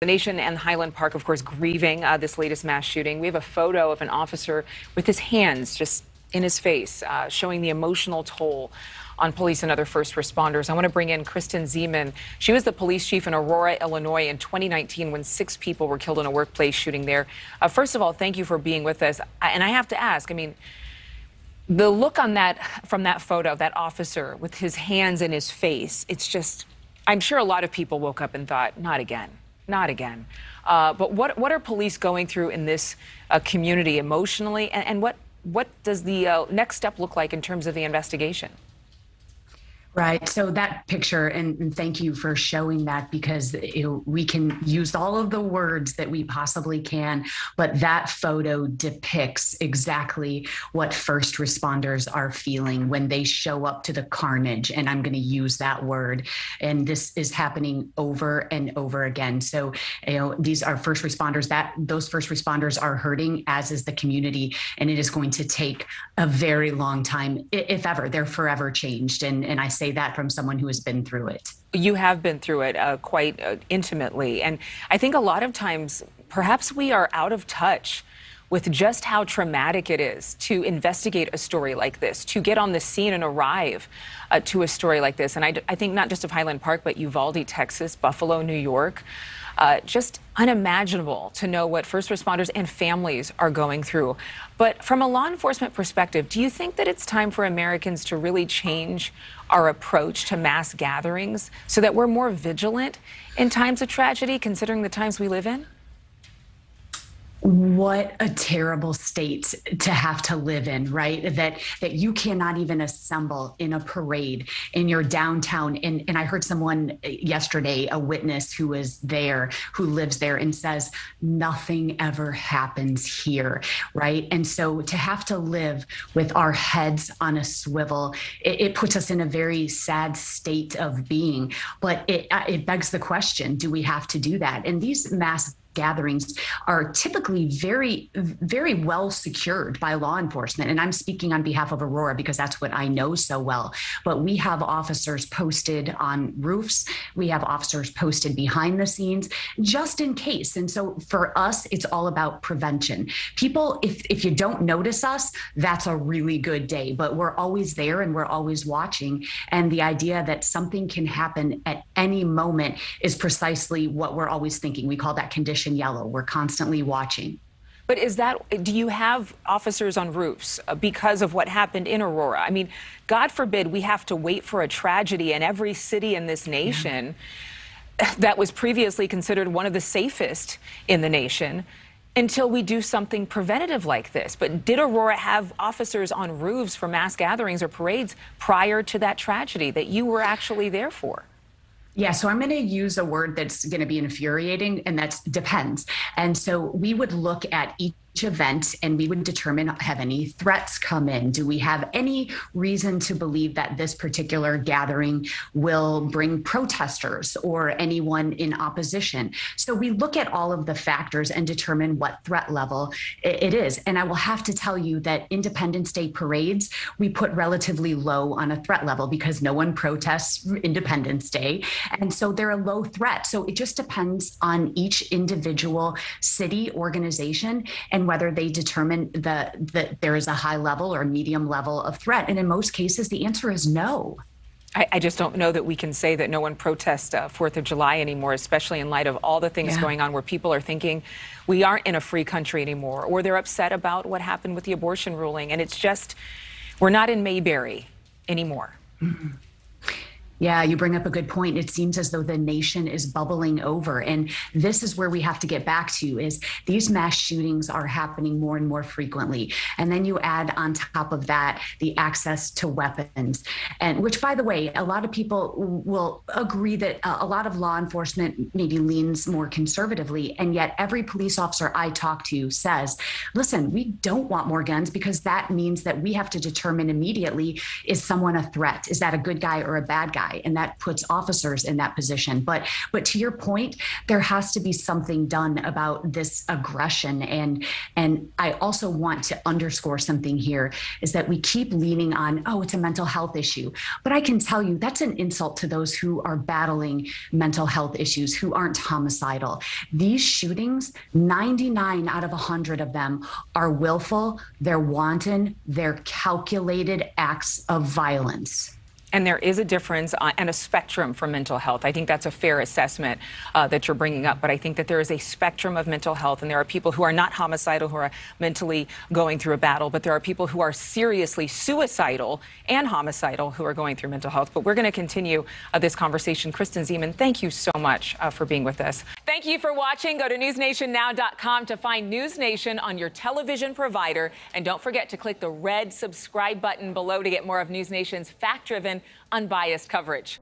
The nation and Highland Park, of course, grieving this latest mass shooting. We have a photo of an officer with his hands just in his face, showing the emotional toll on police and other first responders. I want to bring in Kristin Ziman. She was the police chief in Aurora, Illinois in 2019 when 6 people were killed in a workplace shooting there. First of all, thank you for being with us. And I have to ask, I mean, the look on that, from that photo, that officer with his hands in his face, it's just, I'm sure a lot of people woke up and thought, not again. Not again. But what are police going through in this community emotionally? And what does the next step look like in terms of the investigation? Right. So that picture, and thank you for showing that, because we can use all of the words that we possibly can, but that photo depicts exactly what first responders are feeling when they show up to the carnage. And I'm going to use that word. And this is happening over and over again. So, these are first responders, those first responders are hurting, as is the community. And it is going to take a very long time, if ever. They're forever changed. And I say that from someone who has been through it. You have been through it quite intimately. And I think a lot of times, perhaps we are out of touch with just how traumatic it is to investigate a story like this, to get on the scene and arrive to a story like this. And I think not just of Highland Park, but Uvalde, Texas, Buffalo, New York. Just unimaginable to know what first responders and families are going through. But from a law enforcement perspective, do you think that it's time for Americans to really change our approach to mass gatherings so that we're more vigilant in times of tragedy, considering the times we live in? What a terrible state to have to live in, right? That you cannot even assemble in a parade in your downtown. And I heard someone yesterday, a witness who was there, who lives there, and says, nothing ever happens here, right? And so to have to live with our heads on a swivel, it puts us in a very sad state of being. But it begs the question, do we have to do that? And these mass gatherings are typically very, very well secured by law enforcement. And I'm speaking on behalf of Aurora because that's what I know so well. But we have officers posted on roofs. We have officers posted behind the scenes just in case. And so for us, it's all about prevention. People, if you don't notice us, that's a really good day. But we're always there and we're always watching. And the idea that something can happen at any moment is precisely what we're always thinking. We call that condition yellow. We're constantly watching. But do you have officers on roofs because of what happened in Aurora? I mean, God forbid we have to wait for a tragedy in every city in this nation that was previously considered one of the safest in the nation until we do something preventative like this. But did Aurora have officers on roofs for mass gatherings or parades prior to that tragedy that you were actually there for? Yeah, so I'm going to use a word that's going to be infuriating, and that's depends. And so we would look at each event and we would determine, have any threats come in? Do we have any reason to believe that this particular gathering will bring protesters or anyone in opposition? So we look at all of the factors and determine what threat level it is. And I will have to tell you that Independence Day parades, we put relatively low on a threat level because no one protests Independence Day. And so they're a low threat. So it just depends on each individual city, organization, and whether they determine that there is a high level or medium level of threat. And in most cases, the answer is no. I just don't know that we can say that no one protests 4th of July anymore, especially in light of all the things going on where people are thinking we aren't in a free country anymore, or they're upset about what happened with the abortion ruling. And it's just, we're not in Mayberry anymore. Mm-hmm. Yeah, you bring up a good point. It seems as though the nation is bubbling over. And this is where we have to get back to, is these mass shootings are happening more and more frequently. And then you add on top of that the access to weapons, and which, by the way, a lot of people will agree that a lot of law enforcement maybe leans more conservatively. And yet every police officer I talk to says, listen, we don't want more guns because that means that we have to determine immediately, is someone a threat? Is that a good guy or a bad guy? guy, and that puts officers in that position. But to your point, there has to be something done about this aggression. And I also want to underscore something here is that we keep leaning on, oh, it's a mental health issue. But I can tell you that's an insult to those who are battling mental health issues, who aren't homicidal. These shootings, 99 out of 100 of them are willful, they're wanton, they're calculated acts of violence. And there is a difference and a spectrum for mental health. I think that's a fair assessment that you're bringing up. But I think that there is a spectrum of mental health, and there are people who are not homicidal, who are mentally going through a battle. But there are people who are seriously suicidal and homicidal who are going through mental health. But we're going to continue this conversation. Kristin Ziman, thank you so much for being with us. Thank you for watching. Go to newsnationnow.com to find NewsNation on your television provider. And don't forget to click the red subscribe button below to get more of NewsNation's fact-driven, unbiased coverage.